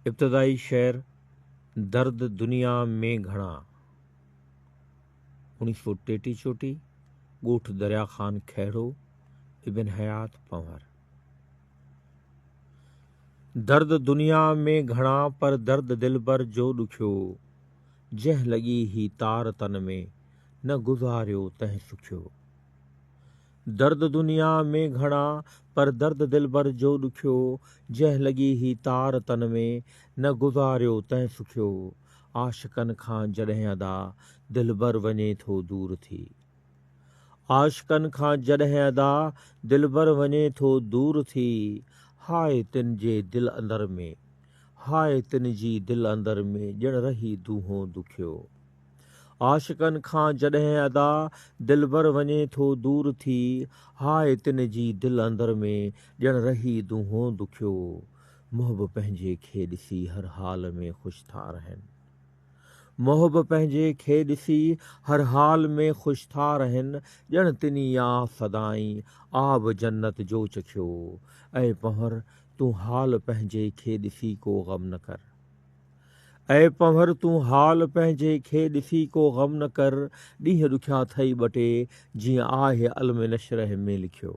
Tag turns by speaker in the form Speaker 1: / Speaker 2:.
Speaker 1: इब्तदाई शेर दर्द दुनिया में घणा 1963 ॻोठ दरिया ख़ान खैड़ो इब्न हयात पंवर। दर्द दुनिया में घणा पर दर्द दिलबर जो ॾुखियो, जंहिं लॻी ही तार तन में न गुज़ारियो तंहिं सुखियो। दर्द दुनिया में घणा पर दर्द दिलबर जो ॾुखियो, जंहिं लॻी ही तार तन में न गुज़ारियो तंहिं सुखियो। आशिकनि खां जॾहिं अदा दिलबर वञे थो दूर थी, आशिकनि खां जॾहिं अदा दिलबर वञे थो दूर थी। हाय तिन जे दिल अंदर में, हाय तिन जी दिल अंदर में ॼण रही दूहों दुखियो। आशिकनि खां जॾहिं अदा दिलबर वञे थो दूर थी, हाय तिन जी दिल अंदर में ॼण रही दूहों दुखियो। मुहिब पंहिंजे खे ॾिसी हर हाल में ख़ुशि था रहनि, मुहिब पंहिंजे खे ॾिसी हर हाल में ख़ुशि था रहनि। ॼण तिनी आ सदाईं आब जन्नत जो चखियो। ऐं पंवर तूं हाल पंहिंजे खे ॾिसी को ग़म न कर, ऐं पंवर तूं हाल पंहिंजे खे ॾिसी को ग़म न कर। ॾींहं ॾुखिया अथई ॿ टे जीअं आहे अलम नशरह में लिखियो।